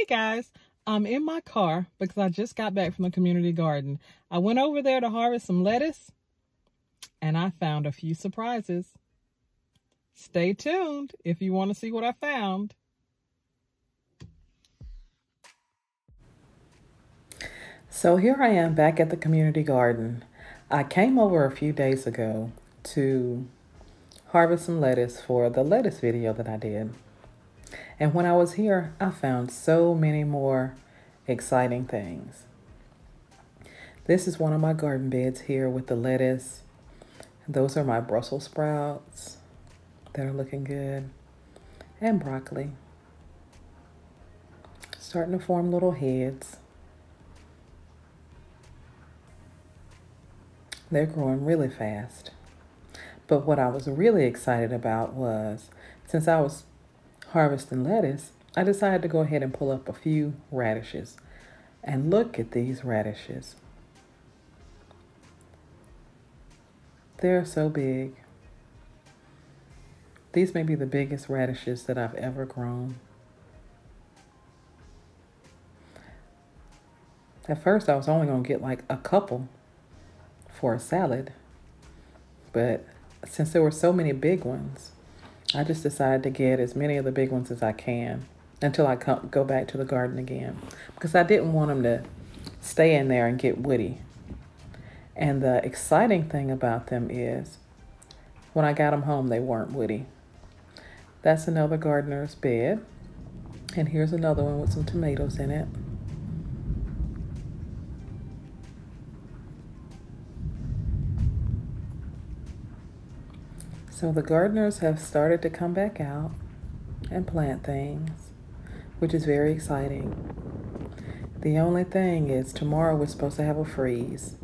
guys, I'm in my car because I just got back from the community garden. I went over there to harvest some lettuce and I found a few surprises. Stay tuned if you want to see what I found. So here I am back at the community garden. I came over a few days ago to harvest some lettuce for the lettuce video that I did. And when I was here, I found so many more exciting things. This is one of my garden beds here with the lettuce. Those are my Brussels sprouts that are looking good. And broccoli. Starting to form little heads. They're growing really fast. But what I was really excited about was, since I was harvesting lettuce, I decided to go ahead and pull up a few radishes. And look at these radishes. They're so big. These may be the biggest radishes that I've ever grown. At first I was only going to get like a couple for a salad, but since there were so many big ones, I just decided to get as many of the big ones as I can until I go back to the garden again, because I didn't want them to stay in there and get woody. And the exciting thing about them is when I got them home, they weren't woody. That's another gardener's bed. And here's another one with some tomatoes in it. So the gardeners have started to come back out and plant things, which is very exciting. The only thing is tomorrow we're supposed to have a freeze,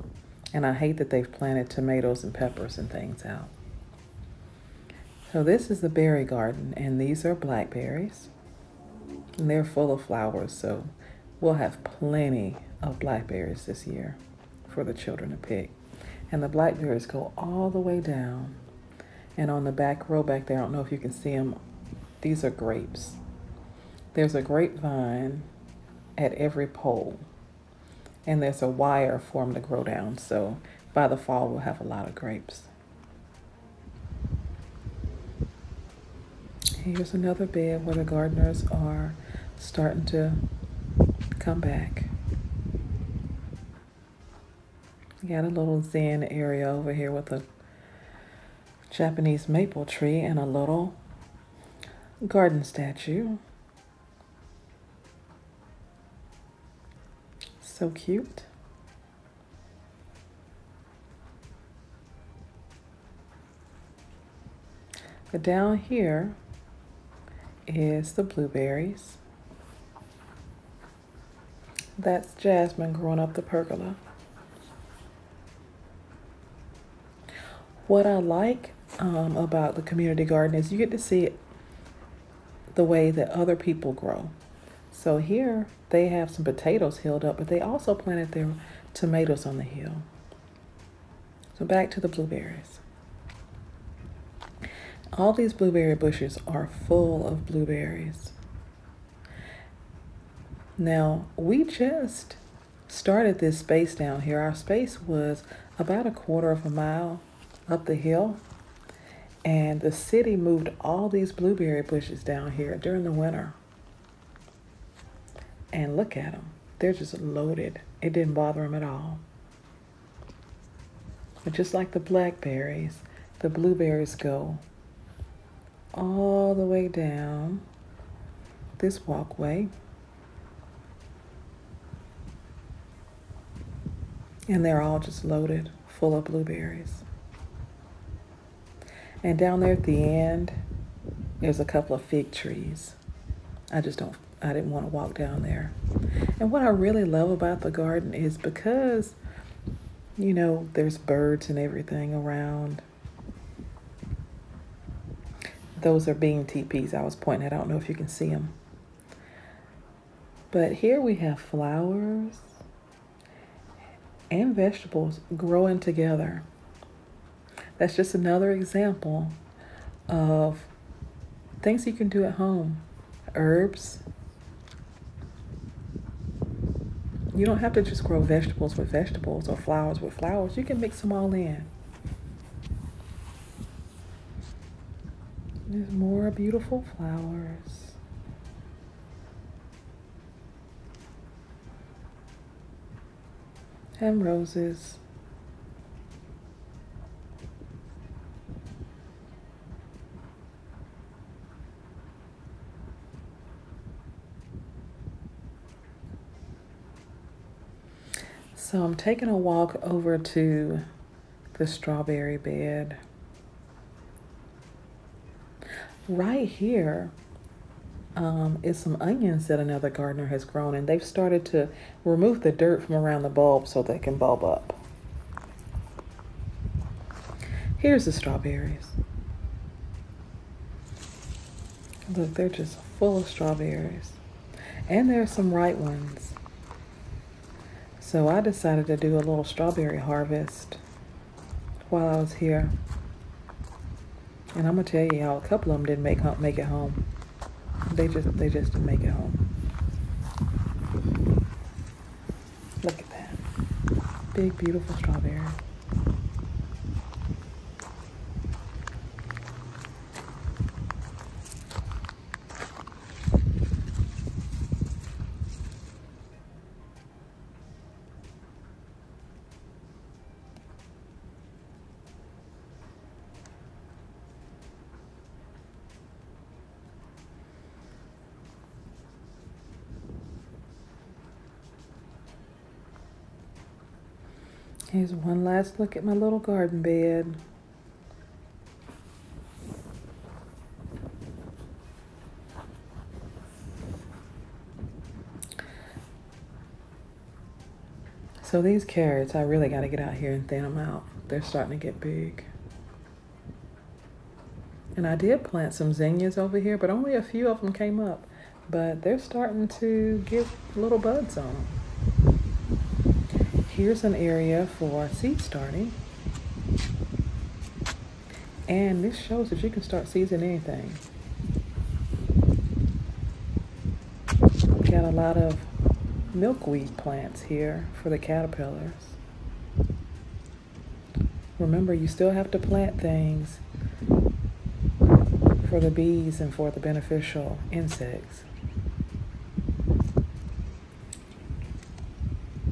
and I hate that they've planted tomatoes and peppers and things out. So this is the berry garden, and these are blackberries, and they're full of flowers, so we'll have plenty of blackberries this year for the children to pick. And the blackberries go all the way down. And on the back row back there, I don't know if you can see them, these are grapes. There's a grapevine at every pole. And there's a wire for them to grow down. So by the fall, we'll have a lot of grapes. Here's another bed where the gardeners are starting to come back. We got a little zen area over here with a Japanese maple tree and a little garden statue. So cute. But down here is the blueberries. That's Jasmine growing up the pergola. What I like about the community garden is you get to see the way that other people grow. So here they have some potatoes hilled up, but they also planted their tomatoes on the hill. So back to the blueberries. All these blueberry bushes are full of blueberries. Now, we just started this space down here. Our space was about 1/4 mile up the hill. And the city moved all these blueberry bushes down here during the winter. And look at them. They're just loaded. It didn't bother them at all. But just like the blackberries, the blueberries go all the way down this walkway. And they're all just loaded full of blueberries. And down there at the end, there's a couple of fig trees. I didn't want to walk down there. And what I really love about the garden is because, you know, there's birds and everything around. Those are bean teepees I was pointing at. I don't know if you can see them. But here we have flowers and vegetables growing together. That's just another example of things you can do at home. Herbs, You don't have to just grow vegetables with vegetables or flowers with flowers. You can mix them all in. There's more beautiful flowers. And roses. So I'm taking a walk over to the strawberry bed. Right here is some onions that another gardener has grown, and they've started to remove the dirt from around the bulb so they can bulb up. Here's the strawberries. Look, they're just full of strawberries. And there are some ripe ones. So I decided to do a little strawberry harvest while I was here. And I'm gonna tell you how a couple of them didn't make it home. They just didn't make it home. Look at that. Big, beautiful strawberry. Here's one last look at my little garden bed. So these carrots, I really got to get out here and thin them out. They're starting to get big. And I did plant some zinnias over here, but only a few of them came up. But they're starting to get little buds on them. Here's an area for seed starting. And this shows that you can start seeds in anything. Got a lot of milkweed plants here for the caterpillars. Remember, you still have to plant things for the bees and for the beneficial insects.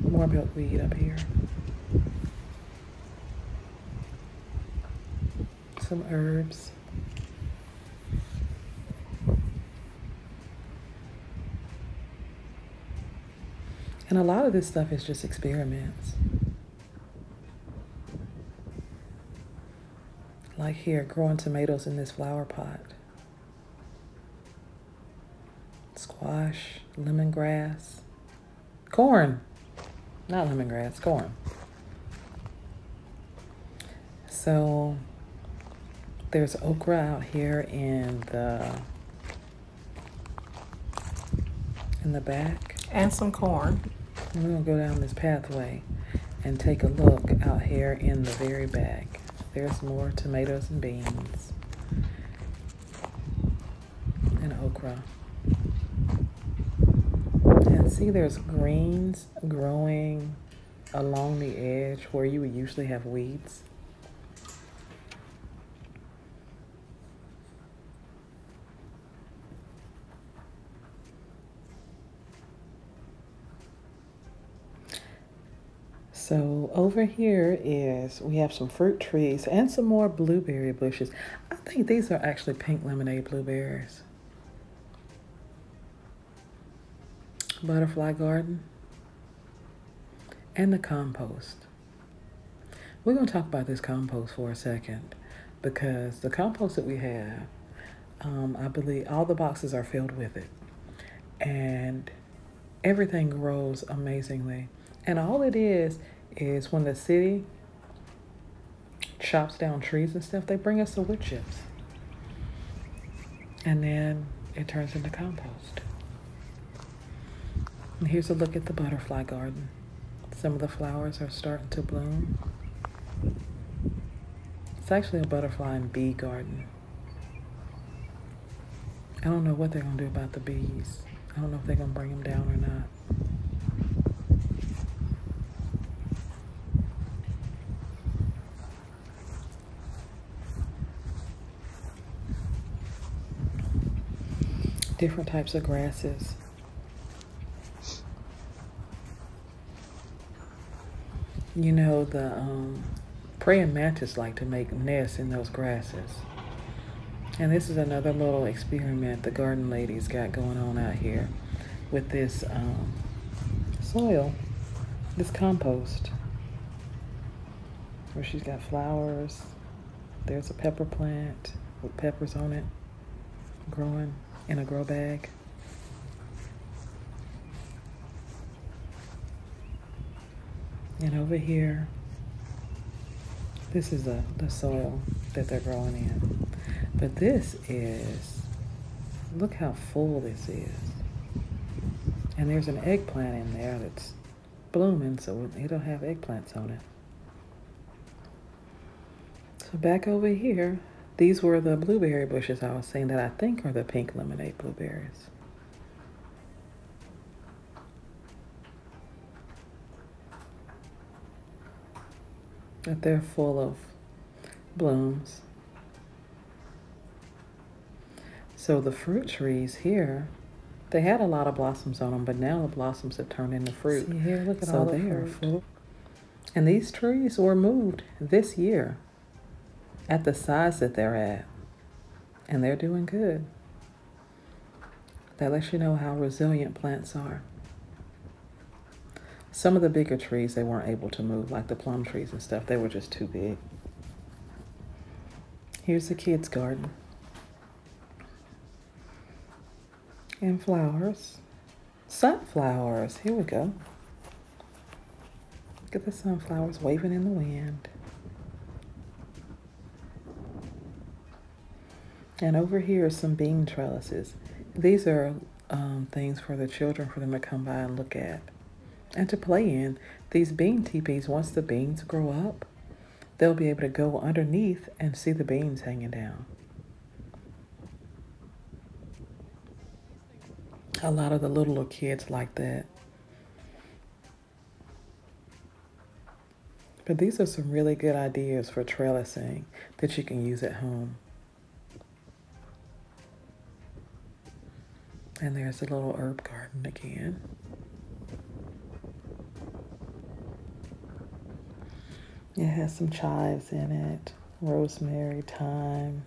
More milkweed up here. Some herbs. And a lot of this stuff is just experiments. Like here, growing tomatoes in this flower pot. Squash, lemongrass, corn. Not lemongrass, corn. So there's okra out here in the back. And some corn. And we're gonna go down this pathway and take a look out here in the very back. There's more tomatoes and beans and okra. And see, there's greens growing along the edge where you would usually have weeds. So over here we have some fruit trees and some more blueberry bushes. I think these are actually pink lemonade blueberries. Butterfly garden. And the compost. We're going to talk about this compost for a second because the compost that we have, I believe all the boxes are filled with it. And everything grows amazingly. And all it is when the city chops down trees and stuff, they bring us the wood chips. And then it turns into compost. And here's a look at the butterfly garden. Some of the flowers are starting to bloom. It's actually a butterfly and bee garden. I don't know what they're going to do about the bees. I don't know if they're going to bring them down or not. different types of grasses. You know, the praying mantis like to make nests in those grasses. And this is another little experiment the garden lady's got going on out here with this soil, this compost, where she's got flowers. There's a pepper plant with peppers on it, growing in a grow bag. And over here, this is the soil that they're growing in. But this is, look how full this is. And there's an eggplant in there that's blooming, so it'll have eggplants on it. So back over here, these were the blueberry bushes I was saying that I think are the pink lemonade blueberries. But they're full of blooms. So the fruit trees here, they had a lot of blossoms on them, but now the blossoms have turned into fruit. See here, look at all the fruit. And these trees were moved this year at the size that they're at. And they're doing good. That lets you know how resilient plants are. Some of the bigger trees they weren't able to move, like the plum trees and stuff. They were just too big. Here's the kids' garden. And flowers. Sunflowers. Here we go. Look at the sunflowers waving in the wind. And over here are some bean trellises. These are things for the children, for them to come by and look at and to play in. These bean teepees, once the beans grow up, they'll be able to go underneath and see the beans hanging down. A lot of the little kids like that. But these are some really good ideas for trellising that you can use at home. And there's a little herb garden again. It has some chives in it, rosemary, thyme,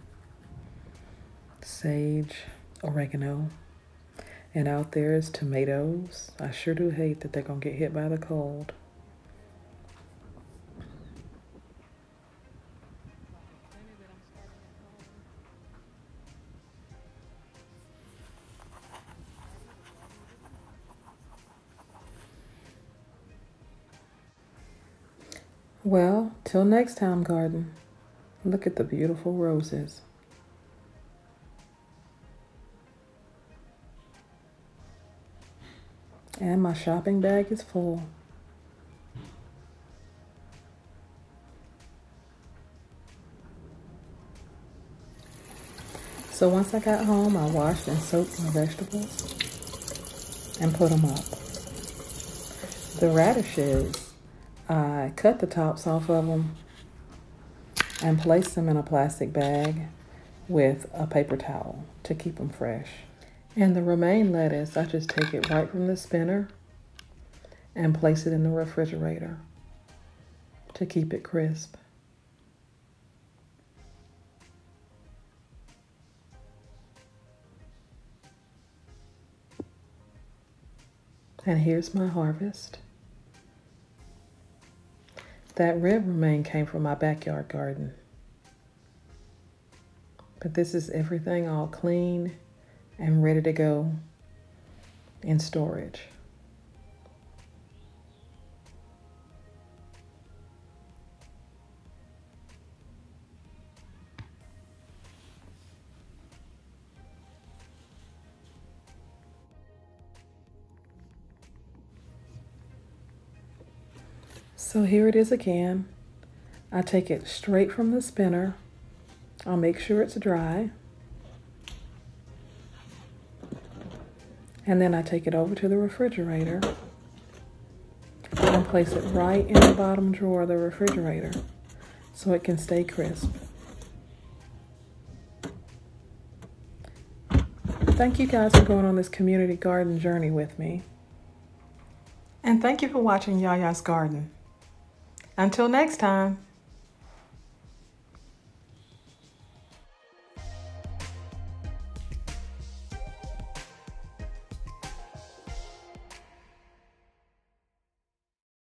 sage, oregano. And out there is tomatoes. I sure do hate that they're going to get hit by the cold. Well, till next time, garden. Look at the beautiful roses. And my shopping bag is full. So once I got home, I washed and soaked my vegetables and put them up. The radishes, I cut the tops off of them and placed them in a plastic bag with a paper towel to keep them fresh. And the romaine lettuce, I just take it right from the spinner and place it in the refrigerator to keep it crisp. And here's my harvest. That red romaine came from my backyard garden. But this is everything all clean and ready to go in storage. So here it is again. I take it straight from the spinner. I'll make sure it's dry. And then I take it over to the refrigerator and place it right in the bottom drawer of the refrigerator so it can stay crisp. Thank you guys for going on this community garden journey with me. And thank you for watching Yaya's Garden. Until next time.